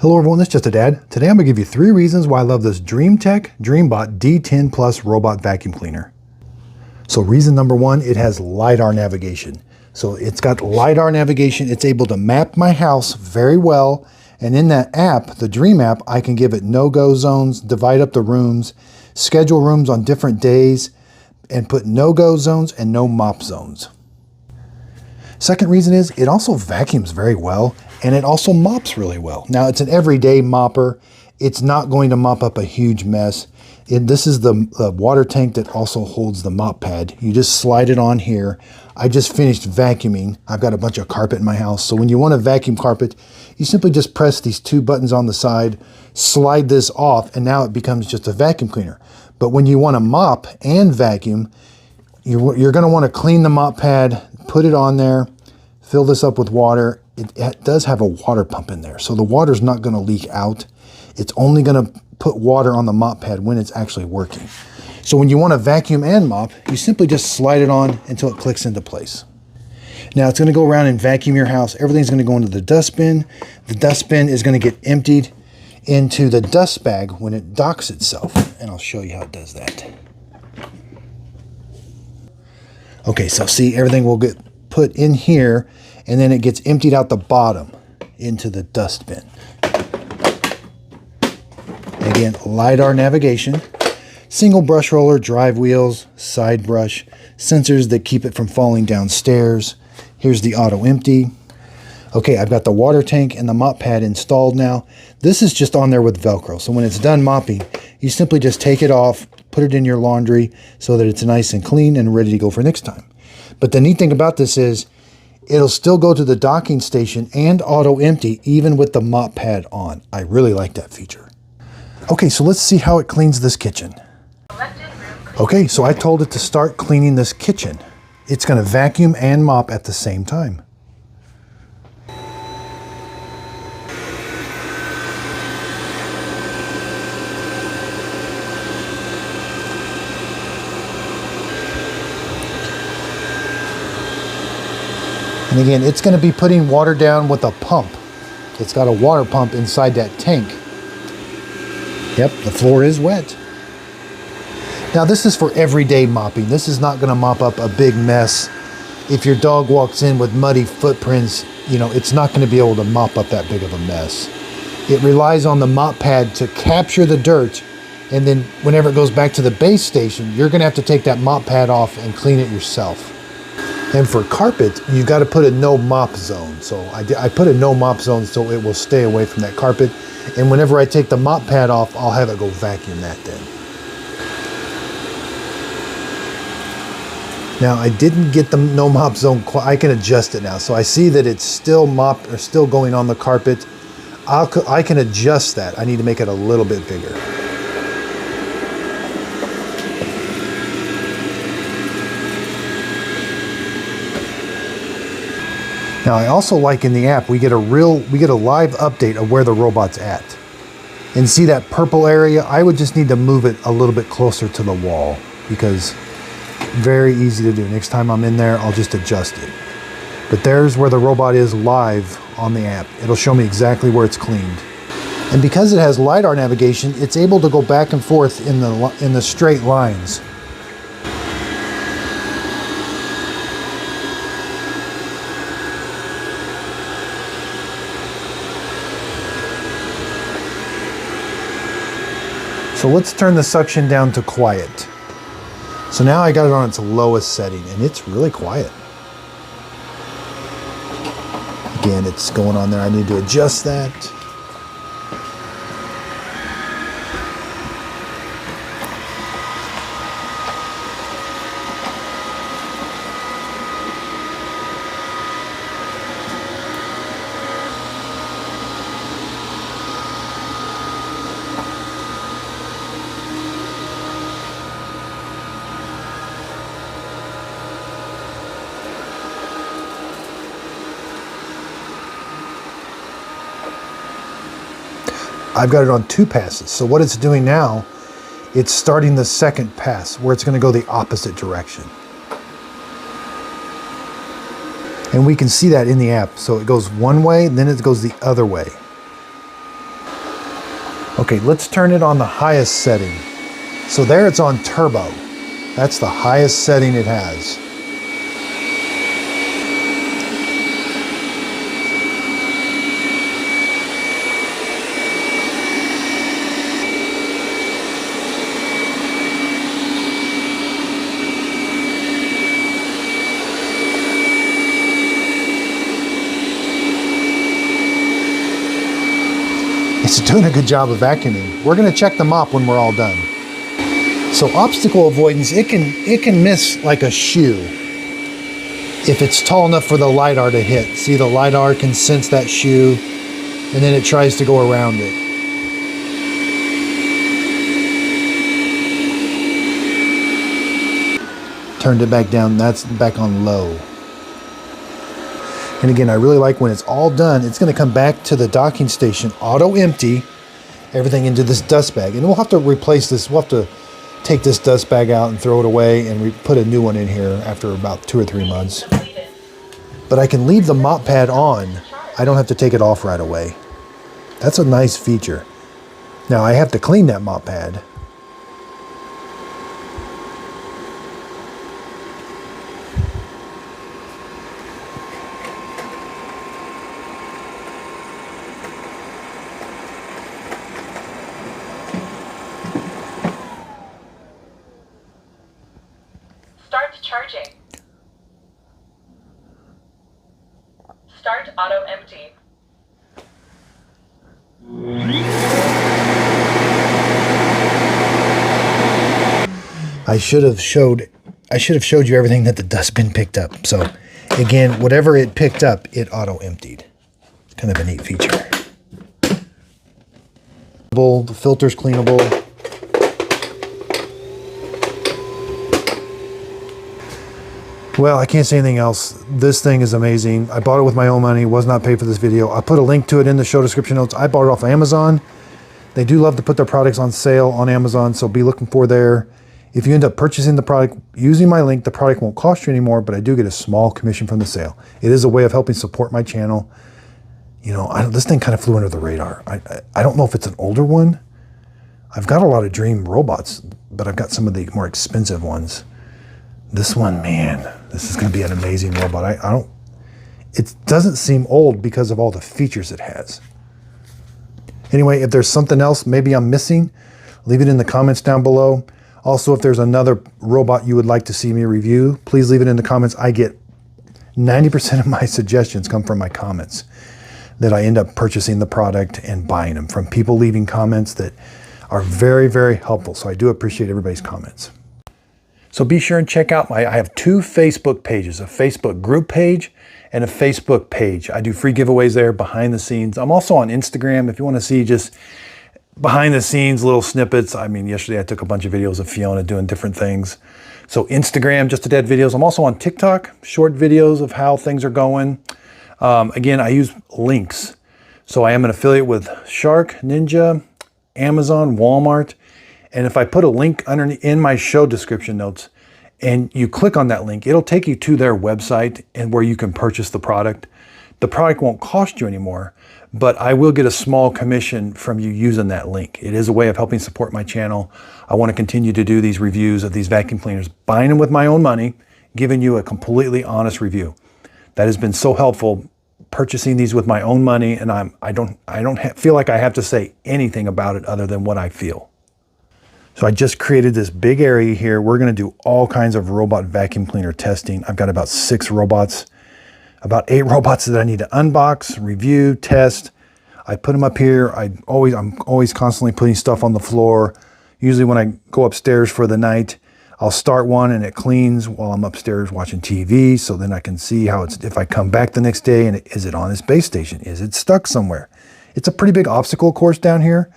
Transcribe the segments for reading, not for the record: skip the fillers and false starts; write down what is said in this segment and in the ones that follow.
Hello everyone, it's Just a Dad. Today I'm going to give you 3 reasons why I love this DreameTech DreameBot D10 Plus Robot Vacuum Cleaner. So reason number 1, it has Lidar navigation. So it's got Lidar navigation, it's able to map my house very well, and in that app, the Dreame app, I can give it no-go zones, divide up the rooms, schedule rooms on different days, and put no-go zones and no mop zones. Second reason is it also vacuums very well, and it also mops really well. Now it's an everyday mopper. It's not going to mop up a huge mess. This is the water tank that also holds the mop pad. You just slide it on here. I just finished vacuuming. I've got a bunch of carpet in my house. So when you want to vacuum carpet, you simply just press these 2 buttons on the side, slide this off, and now it becomes just a vacuum cleaner. But when you want to mop and vacuum, you're going to want to clean the mop pad, put it on there, fill this up with water. It does have a water pump in there, so the water's not going to leak out. It's only going to put water on the mop pad when it's actually working. So when you want to vacuum and mop, you simply just slide it on until it clicks into place. Now it's going to go around and vacuum your house. Everything's going to go into the dustbin. The dustbin is going to get emptied into the dust bag when it docks itself, and I'll show you how it does that. Okay, so see, everything will get put in here, and then it gets emptied out the bottom into the dustbin. Again, Lidar navigation, single brush roller, drive wheels, side brush, sensors that keep it from falling downstairs. Here's the auto empty. Okay, I've got the water tank and the mop pad installed now. This is just on there with Velcro, so when it's done mopping, you simply just take it off, put it in your laundry so that it's nice and clean and ready to go for next time. But the neat thing about this is it'll still go to the docking station and auto empty even with the mop pad on. I really like that feature. Okay, so let's see how it cleans this kitchen. Okay, so I told it to start cleaning this kitchen. It's going to vacuum and mop at the same time. And again, it's going to be putting water down with a pump. It's got a water pump inside that tank. Yep, the floor is wet. Now this is for everyday mopping. This is not going to mop up a big mess. If your dog walks in with muddy footprints, it's not going to be able to mop up that big of a mess. It relies on the mop pad to capture the dirt, and then whenever it goes back to the base station, you're going to have to take that mop pad off and clean it yourself. And for carpet, you've got to put a no mop zone. So I put a no mop zone so it will stay away from that carpet. And whenever I take the mop pad off, I'll have it go vacuum that then. Now I didn't get the no mop zone. I can adjust it now. So I see that it's still still going on the carpet. I can adjust that. I need to make it a little bit bigger. Now I also like in the app, we get a live update of where the robot's at. And see that purple area? I would just need to move it a little bit closer to the wall because very easy to do. Next time I'm in there, I'll just adjust it. But there's where the robot is live on the app. It'll show me exactly where it's cleaned. And because it has Lidar navigation, it's able to go back and forth in the straight lines. So let's turn the suction down to quiet. So now I got it on its lowest setting and it's really quiet. Again, it's going on there. I need to adjust that. I've got it on 2 passes. So what it's doing now, it's starting the second pass where it's going to go the opposite direction. And we can see that in the app. So it goes one way, then it goes the other way. Okay, let's turn it on the highest setting. So there it's on turbo. That's the highest setting it has. It's doing a good job of vacuuming. We're going to check the mop when we're all done. So obstacle avoidance, it can miss like a shoe if it's tall enough for the Lidar to hit. See, the Lidar can sense that shoe and then it tries to go around it. Turned it back down, that's back on low. And again, I really like when it's all done, it's going to come back to the docking station, auto empty everything into this dust bag. And we'll have to replace this. We'll have to take this dust bag out and throw it away and we put a new one in here after about 2 or 3 months. But I can leave the mop pad on. I don't have to take it off right away. That's a nice feature. Now I have to clean that mop pad. Start charging. Start auto empty. I should have showed you everything that the dustbin picked up. So again, whatever it picked up, it auto emptied. It's kind of a neat feature. The filter's cleanable. Well, I can't say anything else. This thing is amazing. I bought it with my own money, was not paid for this video. I'll put a link to it in the show description notes. I bought it off Amazon. They do love to put their products on sale on Amazon, so be looking for there. If you end up purchasing the product using my link, the product won't cost you anymore, but I do get a small commission from the sale. It is a way of helping support my channel. You know, this thing kind of flew under the radar. I don't know if it's an older one. I've got a lot of Dreame robots, but I've got some of the more expensive ones. This one, man, this is going to be an amazing robot. It doesn't seem old because of all the features it has. Anyway, if there's something else maybe I'm missing, leave it in the comments down below. Also, if there's another robot you would like to see me review, please leave it in the comments. I get 90% of my suggestions come from my comments that I end up purchasing the product and buying them from people leaving comments that are very, very helpful. So I do appreciate everybody's comments. So be sure and check out I have 2 Facebook pages, a Facebook group page and a Facebook page. I do free giveaways there behind the scenes. I'm also on Instagram if you want to see just behind the scenes little snippets. I mean, yesterday I took a bunch of videos of Fiona doing different things. So Instagram, just a dead videos. I'm also on TikTok, short videos of how things are going. Again, I use links. So I am an affiliate with Shark, Ninja, Amazon, Walmart. And if I put a link in my show description notes and you click on that link, it'll take you to their website and where you can purchase the product. The product won't cost you anymore, but I will get a small commission from you using that link. It is a way of helping support my channel. I want to continue to do these reviews of these vacuum cleaners, buying them with my own money, giving you a completely honest review. That has been so helpful, purchasing these with my own money, and I don't feel like I have to say anything about it other than what I feel. So I just created this big area here. We're going to do all kinds of robot vacuum cleaner testing. I've got about 6 robots, about 8 robots that I need to unbox, review, test. I put them up here. I'm always constantly putting stuff on the floor. Usually when I go upstairs for the night, I'll start one and it cleans while I'm upstairs watching TV. So then I can see how if I come back the next day and is it on its base station? Is it stuck somewhere? It's a pretty big obstacle course down here.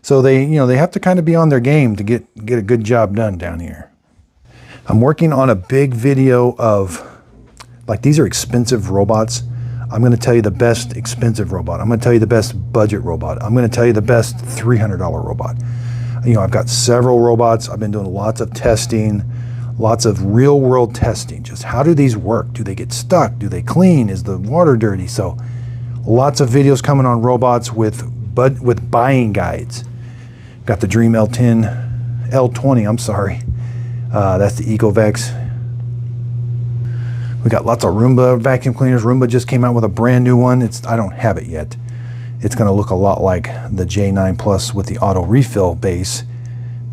So they have to kind of be on their game to get a good job done down here. I'm working on a big video of, like, these are expensive robots. I'm going to tell you the best expensive robot. I'm going to tell you the best budget robot. I'm going to tell you the best $300 robot. You know, I've got several robots. I've been doing lots of testing, lots of real world testing. Just how do these work? Do they get stuck? Do they clean? Is the water dirty? So lots of videos coming on robots with buying guides. Got the Dreame L10, L20, I'm sorry. That's the EcoVex. We got lots of Roomba vacuum cleaners. Roomba just came out with a brand new one. I don't have it yet. It's going to look a lot like the J9 Plus with the auto refill base,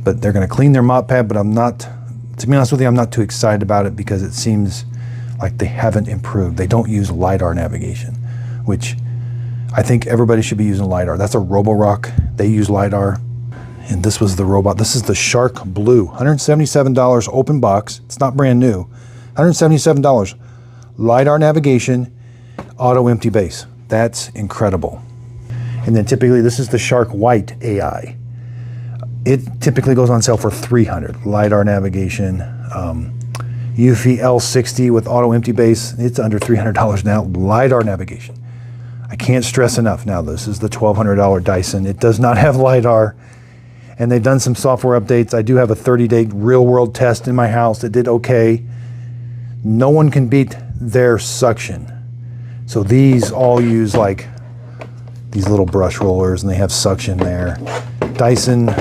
but they're going to clean their mop pad, but I'm not, to be honest with you, I'm not too excited about it because it seems like they haven't improved. They don't use Lidar navigation, which I think everybody should be using Lidar. That's a Roborock. They use Lidar. And this was the robot. This is the Shark Blue, $177 open box. It's not brand new. $177. Lidar navigation, auto empty base. That's incredible. And then typically this is the Shark White AI. It typically goes on sale for $300. Lidar navigation, Eufy L60 with auto empty base. It's under $300 now. Lidar navigation. I can't stress enough. Now this is the $1,200 Dyson. It does not have Lidar. And they've done some software updates. I do have a 30-day real-world test in my house. It did okay. No one can beat their suction. So these all use like these little brush rollers, and they have suction there. Dyson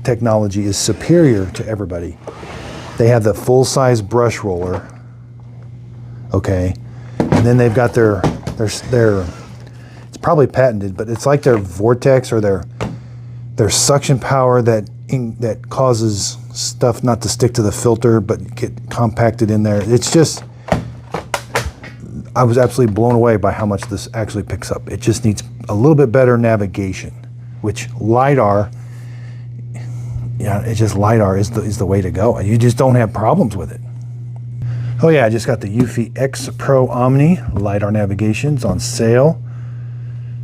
technology is superior to everybody. They have the full-size brush roller, okay, and then they've got their it's probably patented, but it's like their vortex or their suction power that causes stuff not to stick to the filter but get compacted in there. It's just, I was absolutely blown away by how much this actually picks up. It just needs a little bit better navigation, which Lidar, yeah, it's just Lidar is the way to go. You just don't have problems with it. Oh yeah, I just got the Eufy X Pro Omni Lidar navigations on sale.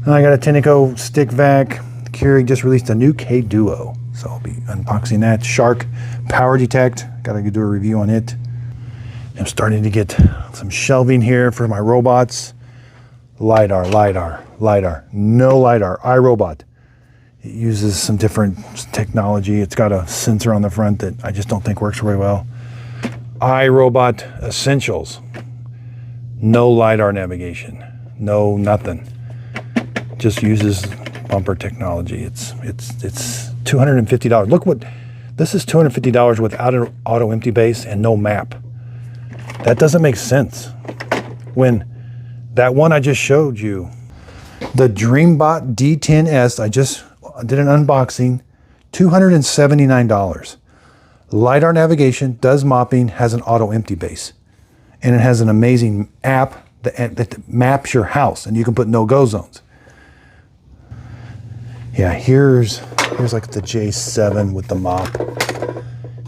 And I got a Tenneco stick vac. Keurig just released a new K Duo, so I'll be unboxing that. Shark Power Detect, gotta do a review on it. I'm starting to get some shelving here for my robots. Lidar, Lidar, Lidar, no Lidar, iRobot. It uses some different technology. It's got a sensor on the front that I just don't think works very well. iRobot Essentials, no Lidar navigation, no nothing. Just uses bumper technology. It's $250. Look what, this is $250 without an auto empty base and no map. That doesn't make sense. When that one I just showed you, the DreameBot D10S, I just did an unboxing, $279. Lidar navigation, does mopping, has an auto empty base. And it has an amazing app that maps your house, and you can put no-go zones. Yeah, here's like the J7 with the mop.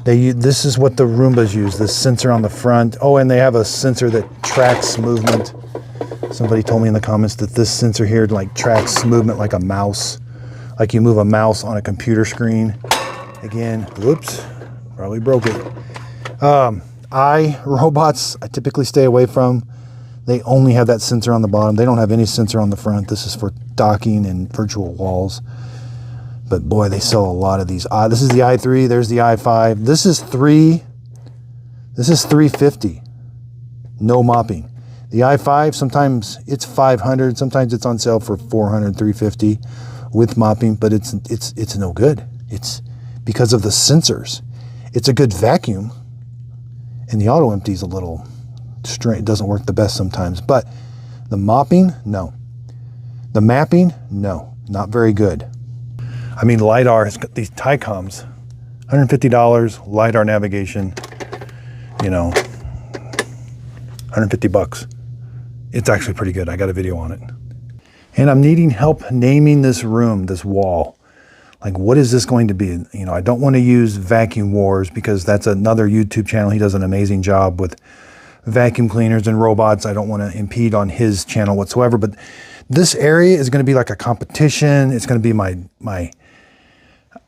This is what the Roombas use, this sensor on the front. Oh, and they have a sensor that tracks movement. Somebody told me in the comments that this sensor here like tracks movement like a mouse. Like you move a mouse on a computer screen. Again, whoops, probably broke it. iRobots, I typically stay away from. They only have that sensor on the bottom. They don't have any sensor on the front. This is for docking and virtual walls. But boy, they sell a lot of these. This is the i3, there's the i5. This is $350. No mopping. The i5, sometimes it's $500, sometimes it's on sale for $400, $350 with mopping, but it's no good. It's because of the sensors. It's a good vacuum, and the auto empty is a little strange. It doesn't work the best sometimes, but the mopping, no. The mapping, no, not very good. I mean, Lidar has got these Tycoms, $150, Lidar navigation, you know, 150 bucks. It's actually pretty good. I got a video on it. And I'm needing help naming this room, this wall. Like, what is this going to be? You know, I don't want to use Vacuum Wars because that's another YouTube channel. He does an amazing job with vacuum cleaners and robots. I don't want to impede on his channel whatsoever, but this area is going to be like a competition. It's going to be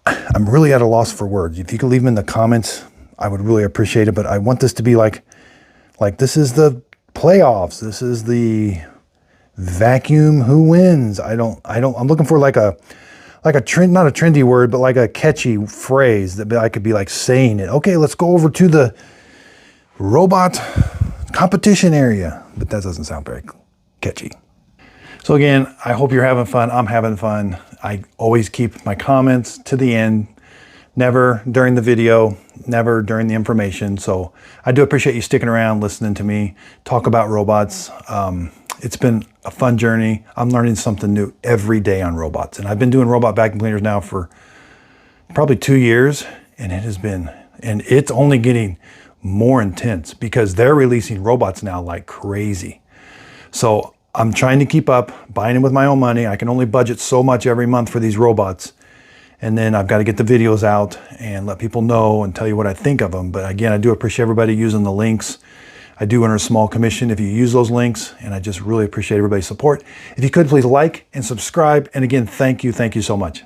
I'm really at a loss for words. If you could leave them in the comments, I would really appreciate it. But I want this to be like this is the playoffs. This is the vacuum who wins. I'm looking for like a trend, not a trendy word, but like a catchy phrase that I could be like saying it. Okay, let's go over to the robot competition area. But that doesn't sound very catchy. So again, I hope you're having fun. I'm having fun. I always keep my comments to the end. Never during the video, never during the information. So I do appreciate you sticking around, listening to me talk about robots. It's been a fun journey. I'm learning something new every day on robots. And I've been doing robot vacuum cleaners now for probably 2 years, and it's only getting more intense because they're releasing robots now like crazy. So I'm trying to keep up, buying them with my own money. I can only budget so much every month for these robots. And then I've got to get the videos out and let people know and tell you what I think of them. But again, I do appreciate everybody using the links. I do earn a small commission if you use those links, and I just really appreciate everybody's support. If you could, please like and subscribe. And again, thank you so much.